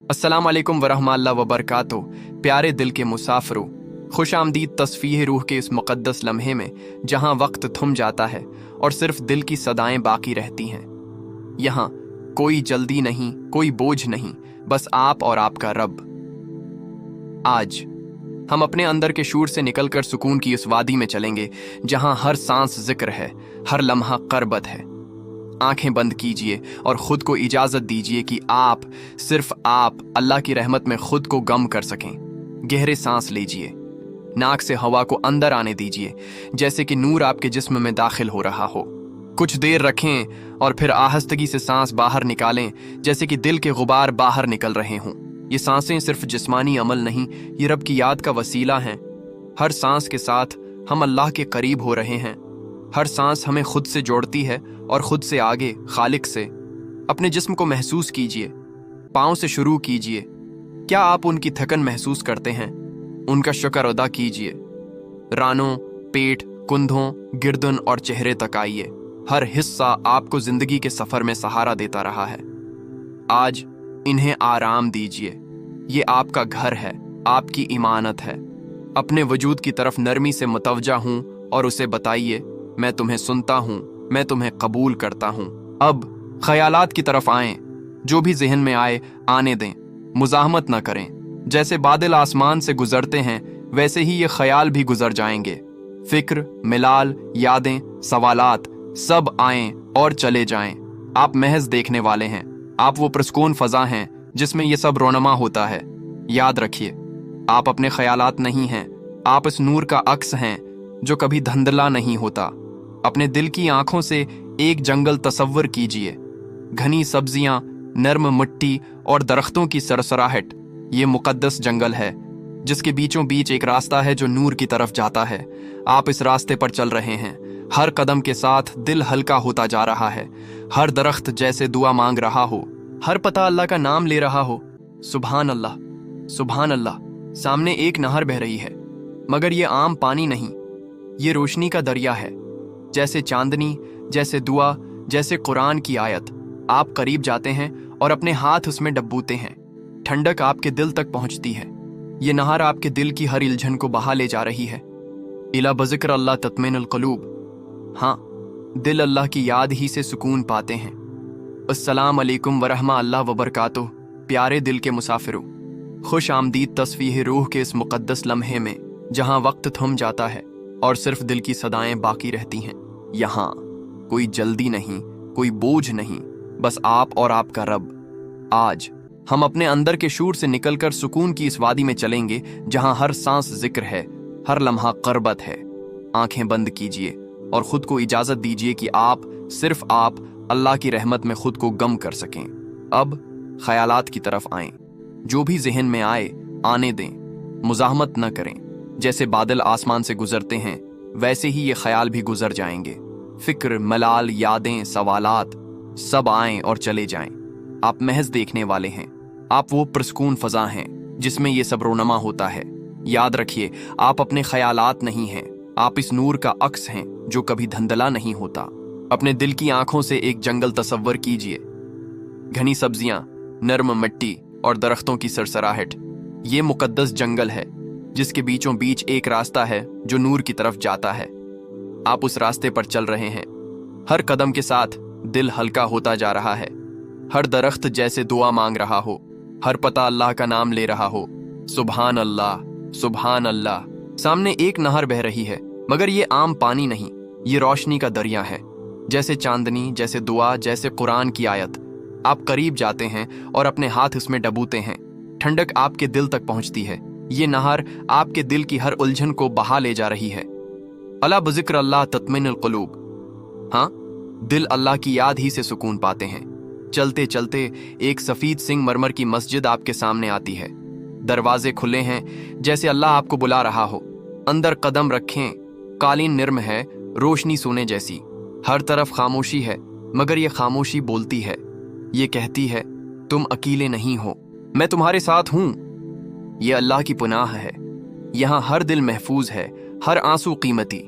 अस्सलाम वालेकुम वरहमतुल्लाहि वबरकातुहू। प्यारे दिल के मुसाफिरों, खुश आमदीद तस्फीह रूह के इस मुक़द्दस लम्हे में जहाँ वक्त थम जाता है और सिर्फ दिल की सदाएं बाकी रहती हैं। यहाँ कोई जल्दी नहीं, कोई बोझ नहीं, बस आप और आपका रब। आज हम अपने अंदर के शूर से निकलकर सुकून की उस वादी में चलेंगे जहाँ हर सांस जिक्र है, हर लम्हा करबत है। आंखें बंद कीजिए और खुद को इजाजत दीजिए कि आप, सिर्फ आप, अल्लाह की रहमत में खुद को गम कर सकें। गहरे सांस लीजिए, नाक से हवा को अंदर आने दीजिए जैसे कि नूर आपके जिस्म में दाखिल हो रहा हो। कुछ देर रखें और फिर आहिस्तगी से सांस बाहर निकालें जैसे कि दिल के गुबार बाहर निकल रहे हों। ये सांसें सिर्फ जिस्मानी अमल नहीं, ये रब की याद का वसीला हैं। हर सांस के साथ हम अल्लाह के करीब हो रहे हैं। हर सांस हमें खुद से जोड़ती है और खुद से आगे, खालिक से। अपने जिस्म को महसूस कीजिए, पाँव से शुरू कीजिए। क्या आप उनकी थकन महसूस करते हैं? उनका शुक्र अदा कीजिए। रानों, पेट, कुंधों, गिरदन और चेहरे तक आइए। हर हिस्सा आपको जिंदगी के सफर में सहारा देता रहा है। आज इन्हें आराम दीजिए। ये आपका घर है, आपकी इमानत है। अपने वजूद की तरफ नरमी से मुतवज्जा हूं और उसे बताइए, मैं तुम्हें सुनता हूं, मैं तुम्हें कबूल करता हूं। अब ख्यालात की तरफ आएं। जो भी जहन में आए आने दें, मुज़ाहमत न करें। जैसे बादल आसमान से गुजरते हैं वैसे ही ये ख्याल भी गुजर जाएंगे। फिक्र, मिलाल, यादें, सवालात सब आएं और चले जाएं। आप महज देखने वाले हैं। आप वो प्रस्कून फजा हैं जिसमें ये सब रोनमा होता है। याद रखिए, आप अपने ख्यालात नहीं हैं, आप इस नूर का अक्स हैं जो कभी धुंधला नहीं होता। अपने दिल की आंखों से एक जंगल तसव्वुर कीजिए। घनी सब्जियां, नर्म मिट्टी और दरख्तों की सरसराहट। ये मुकद्दस जंगल है जिसके बीचों बीच एक रास्ता है जो नूर की तरफ जाता है। आप इस रास्ते पर चल रहे हैं। हर कदम के साथ दिल हल्का होता जा रहा है। हर दरख्त जैसे दुआ मांग रहा हो, हर पता अल्लाह का नाम ले रहा हो। सुभान अल्लाह, सुभान अल्लाह। सामने एक नहर बह रही है, मगर ये आम पानी नहीं, ये रोशनी का दरिया है। जैसे चांदनी, जैसे दुआ, जैसे कुरान की आयत। आप करीब जाते हैं और अपने हाथ उसमें डबूते हैं। ठंडक आपके दिल तक पहुंचती है। ये नहर आपके दिल की हर इल्झन को बहा ले जा रही है। इला बज़िक्र अल्लाह तत्मइनुल क़ुलूब। हाँ, दिल अल्लाह की याद ही से सुकून पाते हैं। अस्सलाम अलैकुम वरहमतुल्लाहि वबरकातुहू। प्यारे दिल के मुसाफिरों, खुश आमदीद तस्फीह रूह के इस मुक़द्दस लम्हे में जहाँ वक्त थम जाता है और सिर्फ दिल की सदाएं बाकी रहती हैं। यहाँ कोई जल्दी नहीं, कोई बोझ नहीं, बस आप और आपका रब। आज हम अपने अंदर के शूर से निकलकर सुकून की इस वादी में चलेंगे जहाँ हर सांस जिक्र है, हर लम्हा करबत है। आंखें बंद कीजिए और खुद को इजाजत दीजिए कि आप, सिर्फ आप, अल्लाह की रहमत में खुद को गम कर सकें। अब ख्यालात की तरफ आएं। जो भी जहन में आए आने दें, मुज़ाहमत न करें। जैसे बादल आसमान से गुजरते हैं वैसे ही ये ख्याल भी गुजर जाएंगे। फिक्र, मलाल, यादें, सवालात सब आएं और चले जाएं। आप महज देखने वाले हैं। आप वो प्रस्कून फजा हैं जिसमें ये सब रोनमा होता है। याद रखिए, आप अपने ख्यालात नहीं हैं, आप इस नूर का अक्स हैं जो कभी धुंधला नहीं होता। अपने दिल की आंखों से एक जंगल तसव्वुर कीजिए। घनी सब्जियां, नर्म मिट्टी और दरख्तों की सरसराहट। ये मुकद्दस जंगल है जिसके बीचों बीच एक रास्ता है जो नूर की तरफ जाता है। आप उस रास्ते पर चल रहे हैं। हर कदम के साथ दिल हल्का होता जा रहा है। हर दरख्त जैसे दुआ मांग रहा हो, हर पता अल्लाह का नाम ले रहा हो। सुभान अल्लाह, सुभान अल्लाह। सामने एक नहर बह रही है, मगर ये आम पानी नहीं, ये रोशनी का दरिया है। जैसे चांदनी, जैसे दुआ, जैसे कुरान की आयत। आप करीब जाते हैं और अपने हाथ उसमें डबूते हैं। ठंडक आपके दिल तक पहुंचती है। ये नहर आपके दिल की हर उलझन को बहा ले जा रही है। अला बज़िक्र अल्लाह तत्मइनुल क़ुलूब। हाँ, दिल अल्लाह की याद ही से सुकून पाते हैं। चलते चलते एक सफेद सिंगमरमर की मस्जिद आपके सामने आती है। दरवाजे खुले हैं जैसे अल्लाह आपको बुला रहा हो। अंदर कदम रखें। कालीन निर्म है, रोशनी सोने जैसी। हर तरफ खामोशी है, मगर ये खामोशी बोलती है। ये कहती है, तुम अकेले नहीं हो, मैं तुम्हारे साथ हूं। ये अल्लाह की पनाह है। यहाँ हर दिल महफूज है, हर आंसू कीमती।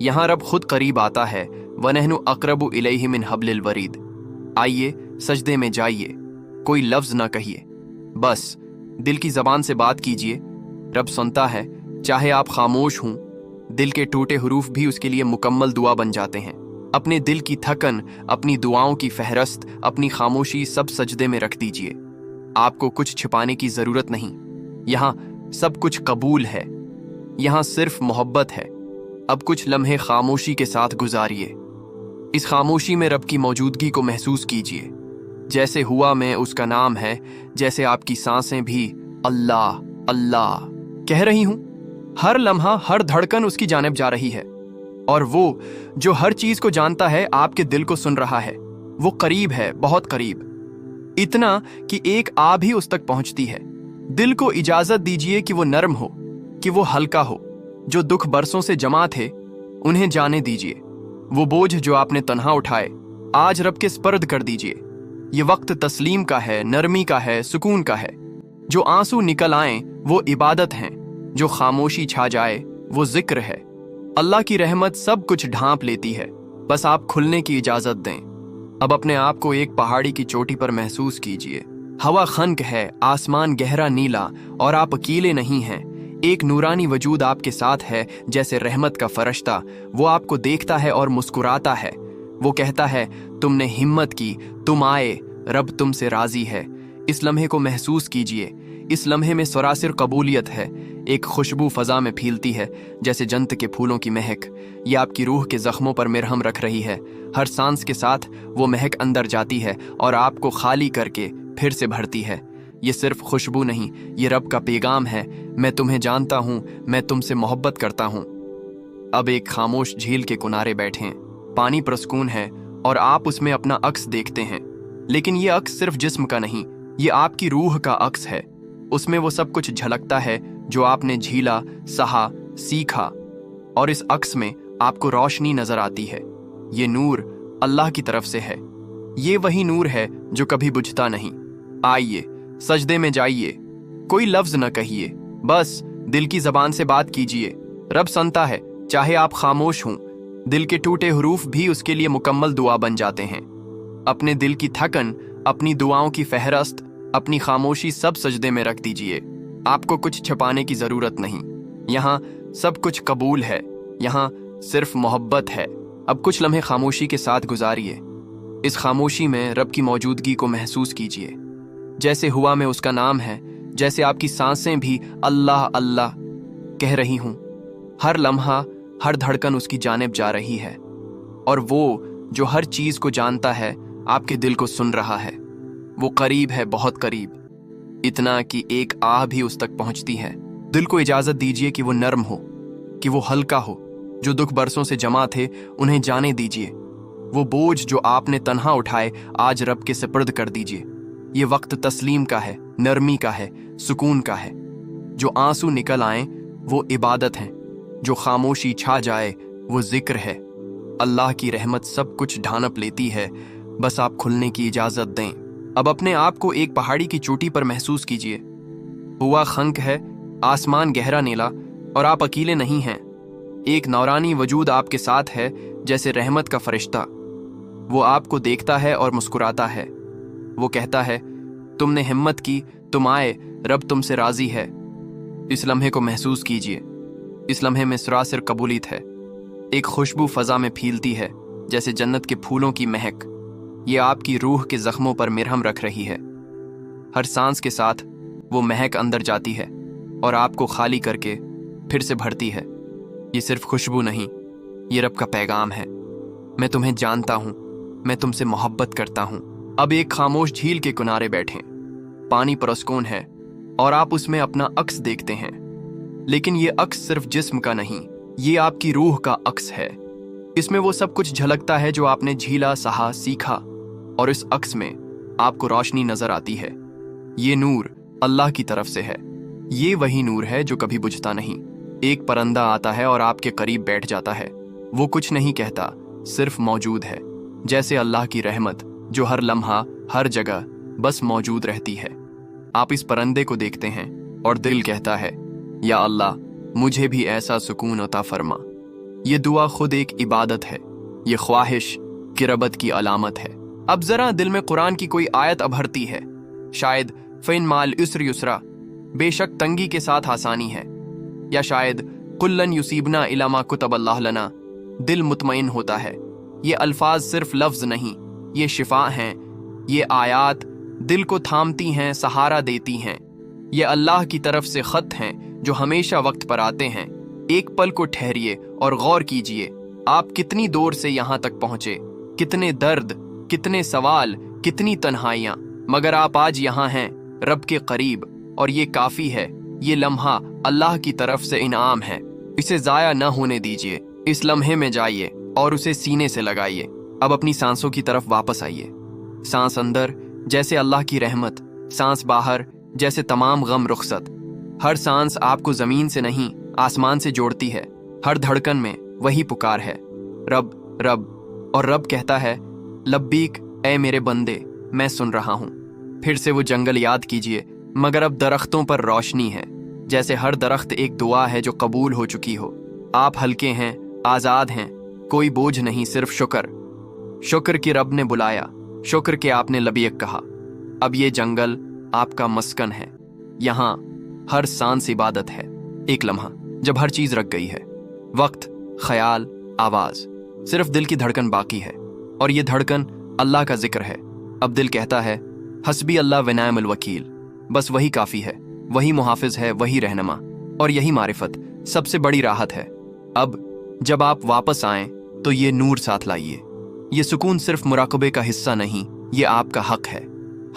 यहाँ रब खुद करीब आता है। वनहनु अक़रबु इलैहि मिन हब्लिल वरीद। आइए, सजदे में जाइए। कोई लफ्ज ना कहिए, बस दिल की जबान से बात कीजिए, रब सुनता है, चाहे आप खामोश हों। दिल के टूटे हुरूफ भी उसके लिए मुकम्मल दुआ बन जाते हैं। अपने दिल की थकन, अपनी दुआओं की फहरस्त, अपनी खामोशी सब सजदे में रख दीजिए। आपको कुछ छिपाने की जरूरत नहीं। यहाँ सब कुछ कबूल है, यहाँ सिर्फ मोहब्बत है। अब कुछ लम्हे खामोशी के साथ गुजारिए। इस खामोशी में रब की मौजूदगी को महसूस कीजिए। जैसे हुआ में उसका नाम है, जैसे आपकी सांसें भी अल्लाह अल्लाह कह रही हूं। हर लम्हा, हर धड़कन उसकी जानिब जा रही है। और वो जो हर चीज को जानता है, आपके दिल को सुन रहा है। वो करीब है, बहुत करीब, इतना कि एक आ भी उस तक पहुंचती है। दिल को इजाजत दीजिए कि वो नरम हो, कि वो हल्का हो। जो दुख बरसों से जमा थे, उन्हें जाने दीजिए। वो बोझ जो आपने तन्हा उठाए, आज रब के स्पर्द कर दीजिए। ये वक्त तस्लीम का है, नरमी का है, सुकून का है। जो आंसू निकल आए वो इबादत हैं, जो खामोशी छा जाए वो जिक्र है। अल्लाह की रहमत सब कुछ ढांप लेती है, बस आप खुलने की इजाजत दें। अब अपने आप को एक पहाड़ी की चोटी पर महसूस कीजिए। हवा खनक है, आसमान गहरा नीला, और आप अकेले नहीं हैं। एक नूरानी वजूद आपके साथ है, जैसे रहमत का फरिश्ता। वो आपको देखता है और मुस्कुराता है। वो कहता है, तुमने हिम्मत की, तुम आए, रब तुमसे राजी है। इस लम्हे को महसूस कीजिए। इस लम्हे में सरासिर कबूलियत है। एक खुशबू फजा में फीलती है, जैसे जन्नत के फूलों की महक। ये आपकी रूह के जख्मों पर मिरहम रख रही है। हर सांस के साथ वो महक अंदर जाती है और आपको खाली करके फिर से भरती है। ये सिर्फ खुशबू नहीं, ये रब का पैगाम है। मैं तुम्हें जानता हूँ, मैं तुमसे मोहब्बत करता हूँ। अब एक खामोश झील के किनारे बैठे हैं। पानी पुरस्कून है और आप उसमें अपना अक्स देखते हैं। लेकिन ये अक्स सिर्फ जिस्म का नहीं, ये आपकी रूह का अक्स है। उसमें वो सब कुछ झलकता है जो आपने झीला, सहा, सीखा। और इस अक्स में आपको रोशनी नजर आती है। ये नूर अल्लाह की तरफ से है। ये वही नूर है जो कभी बुझता नहीं। आइए, सजदे में जाइए। कोई लफ्ज न कहिए, बस दिल की जबान से बात कीजिए। रब सुनता है, चाहे आप खामोश हों। दिल के टूटे हुरूफ भी उसके लिए मुकम्मल दुआ बन जाते हैं। अपने दिल की थकन, अपनी दुआओं की फहरस्त, अपनी खामोशी सब सजदे में रख दीजिए। आपको कुछ छिपाने की जरूरत नहीं। यहाँ सब कुछ कबूल है, यहाँ सिर्फ मोहब्बत है। अब कुछ लम्हे खामोशी के साथ गुजारिए। इस खामोशी में रब की मौजूदगी को महसूस कीजिए। जैसे हुआ में उसका नाम है, जैसे आपकी सांसें भी अल्लाह अल्लाह कह रही हूं। हर लम्हा, हर धड़कन उसकी जानिब जा रही है। और वो जो हर चीज को जानता है, आपके दिल को सुन रहा है। वो करीब है, बहुत करीब, इतना कि एक आह भी उस तक पहुंचती है। दिल को इजाजत दीजिए कि वो नरम हो, कि वो हल्का हो। जो दुख बरसों से जमा थे, उन्हें जाने दीजिए। वो बोझ जो आपने तन्हा उठाए, आज रब के सुपुर्द कर दीजिए। ये वक्त तस्लीम का है, नरमी का है, सुकून का है। जो आंसू निकल आए वो इबादत हैं, जो खामोशी छा जाए वो जिक्र है। अल्लाह की रहमत सब कुछ ढांप लेती है, बस आप खुलने की इजाजत दें। अब अपने आप को एक पहाड़ी की चोटी पर महसूस कीजिए। हुआ खंक है, आसमान गहरा नीला, और आप अकेले नहीं हैं। एक नौरानी वजूद आपके साथ है, जैसे रहमत का फरिश्ता। वो आपको देखता है और मुस्कुराता है। वो कहता है, तुमने हिम्मत की, तुम आए, रब तुमसे राजी है। इस लम्हे को महसूस कीजिए। इस लम्हे में सरासिर कबूलियत है। एक खुशबू फजा में फीलती है, जैसे जन्नत के फूलों की महक। ये आपकी रूह के जख्मों पर मिरहम रख रही है। हर सांस के साथ वो महक अंदर जाती है और आपको खाली करके फिर से भरती है। ये सिर्फ खुशबू नहीं, ये रब का पैगाम है। मैं तुम्हें जानता हूं, मैं तुमसे मोहब्बत करता हूं। अब एक खामोश झील के किनारे बैठे। पानी पुरस्कून है और आप उसमें अपना अक्स देखते हैं। लेकिन ये अक्स सिर्फ जिस्म का नहीं, ये आपकी रूह का अक्स है। इसमें वो सब कुछ झलकता है जो आपने झीला, सहा, सीखा। और इस अक्स में आपको रोशनी नजर आती है। ये नूर अल्लाह की तरफ से है। ये वही नूर है जो कभी बुझता नहीं। एक परिंदा आता है और आपके करीब बैठ जाता है। वो कुछ नहीं कहता, सिर्फ मौजूद है। जैसे अल्लाह की रहमत जो हर लम्हा, हर जगह बस मौजूद रहती है। आप इस परिंदे को देखते हैं और दिल कहता है, या अल्लाह, मुझे भी ऐसा सुकून अता फरमा। ये दुआ खुद एक इबादत है। ये ख्वाहिश किरबत की अलामत है। अब जरा दिल में कुरान की कोई आयत अभरती है। शायद फ़इन माल युस्र युस्रा, बेशक तंगी के साथ आसानी है। या शायद कुल्लन युसीबना इला मा कुतब अल्लाह लना, दिल मुतमईन होता है। ये अल्फाज सिर्फ लफ्ज़ नहीं, ये शिफा हैं। ये आयात दिल को थामती हैं, सहारा देती हैं। ये अल्लाह की तरफ से ख़त हैं जो हमेशा वक्त पर आते हैं। एक पल को ठहरिए और गौर कीजिए, आप कितनी दूर से यहाँ तक पहुँचे, कितने दर्द, कितने सवाल, कितनी तन्हाइयाँ, मगर आप आज यहाँ हैं रब के करीब, और ये काफ़ी है। ये लम्हा अल्लाह की तरफ से इनाम है, इसे ज़ाया न होने दीजिए। इस लम्हे में जाइए और उसे सीने से लगाइए। अब अपनी सांसों की तरफ वापस आइए। सांस अंदर जैसे अल्लाह की रहमत, सांस बाहर जैसे तमाम गम रुखसत। हर सांस आपको ज़मीन से नहीं आसमान से जोड़ती है। हर धड़कन में वही पुकार है, रब रब। और रब कहता है, लब्बीक ए मेरे बंदे, मैं सुन रहा हूँ। फिर से वो जंगल याद कीजिए, मगर अब दरख्तों पर रोशनी है। जैसे हर दरख्त एक दुआ है जो कबूल हो चुकी हो। आप हल्के हैं, आज़ाद हैं, कोई बोझ नहीं, सिर्फ शुक्र। शुक्र कि रब ने बुलाया, शुक्र कि आपने लबीक कहा। अब ये जंगल आपका मस्कन है, यहाँ हर सांस इबादत है। एक लम्हा जब हर चीज़ रख गई है, वक्त, ख्याल, आवाज़, सिर्फ दिल की धड़कन बाकी है, और ये धड़कन अल्लाह का जिक्र है। अब दिल कहता है, हस्बी अल्लाह व निअमल वकील, बस वही काफ़ी है, वही मुहाफिज है, वही रहनमा, और यही मारिफत सबसे बड़ी राहत है। अब जब आप वापस आएं तो ये नूर साथ लाइए। ये सुकून सिर्फ मुराकबे का हिस्सा नहीं, ये आपका हक है।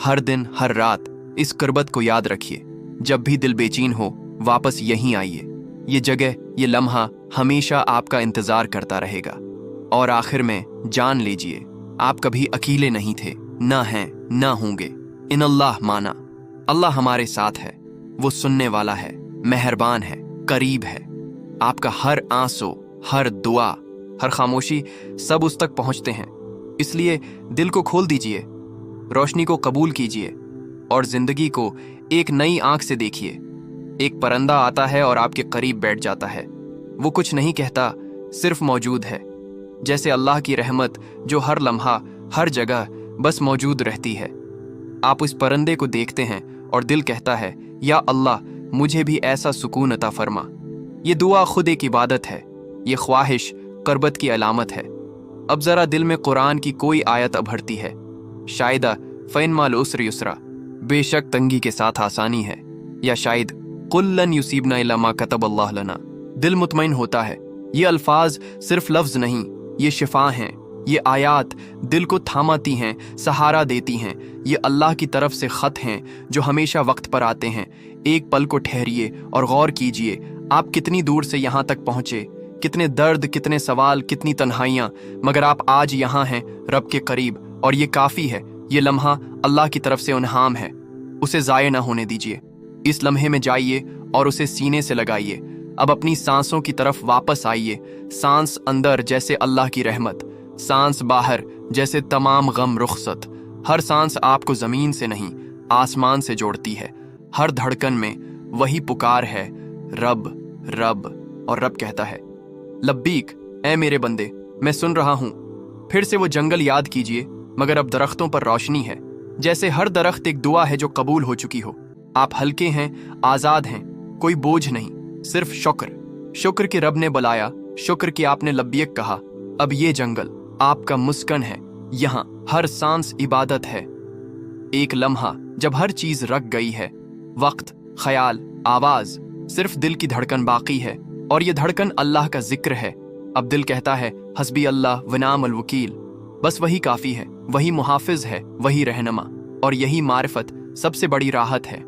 हर दिन, हर रात इस कुर्बत को याद रखिए। जब भी दिल बेचैन हो, वापस यहीं आइए। ये जगह, ये लम्हा हमेशा आपका इंतजार करता रहेगा। और आखिर में जान लीजिए, आप कभी अकेले नहीं थे, ना हैं, ना होंगे। इन अल्लाह माना, अल्लाह हमारे साथ है। वो सुनने वाला है, मेहरबान है, करीब है। आपका हर आंसू, हर दुआ, हर खामोशी, सब उस तक पहुंचते हैं। इसलिए दिल को खोल दीजिए, रोशनी को कबूल कीजिए, और जिंदगी को एक नई आंख से देखिए। एक परिंदा आता है और आपके करीब बैठ जाता है। वो कुछ नहीं कहता, सिर्फ मौजूद है। जैसे अल्लाह की रहमत जो हर लम्हा, हर जगह बस मौजूद रहती है। आप उस परिंदे को देखते हैं और दिल कहता है, या अल्लाह, मुझे भी ऐसा सुकून अता फरमा। ये दुआ खुद एक इबादत है, ये ख्वाहिश कर्बत की अलामत है। अब ज़रा दिल में कुरान की कोई आयत उभरती है, शायदा फ़इन माल युस्र युस्रा, बेशक तंगी के साथ आसानी है। या शायद कुल्लन युसीबना इला मा कतब अल्लाह लना, दिल मुतमईन होता है। ये अल्फाज सिर्फ लफ्ज़ नहीं, ये शिफा हैं। ये आयात दिल को थामाती हैं, सहारा देती हैं। ये अल्लाह की तरफ से ख़त हैं जो हमेशा वक्त पर आते हैं। एक पल को ठहरिए और गौर कीजिए, आप कितनी दूर से यहाँ तक पहुँचे, कितने दर्द, कितने सवाल, कितनी तन्हाइयाँ, मगर आप आज यहाँ हैं रब के करीब, और ये काफ़ी है। ये लम्हा अल्लाह की तरफ से इनाम है, उसे ज़ाया न होने दीजिए। इस लम्हे में जाइए और उसे सीने से लगाइए। अब अपनी सांसों की तरफ वापस आइए। सांस अंदर जैसे अल्लाह की रहमत, सांस बाहर जैसे तमाम गम रुखसत। हर सांस आपको ज़मीन से नहीं आसमान से जोड़ती है। हर धड़कन में वही पुकार है, रब रब। और रब कहता है, लब्बीक ए मेरे बंदे, मैं सुन रहा हूँ। फिर से वो जंगल याद कीजिए, मगर अब दरख्तों पर रोशनी है। जैसे हर दरख्त एक दुआ है जो कबूल हो चुकी हो। आप हल्के हैं, आज़ाद हैं, कोई बोझ नहीं, सिर्फ शुक्र। शुक्र कि रब ने बुलाया, शुक्र कि आपने लब्बीक कहा। अब ये जंगल आपका मुस्कन है, यहाँ हर सांस इबादत है। एक लम्हा जब हर चीज रख गई है, वक्त, ख्याल, आवाज, सिर्फ दिल की धड़कन बाकी है, और ये धड़कन अल्लाह का जिक्र है। अब दिल कहता है, हस्बी अल्लाह व निअमल वकील, बस वही काफी है, वही मुहाफिज है, वही रहनमा, और यही मारिफत सबसे बड़ी राहत है।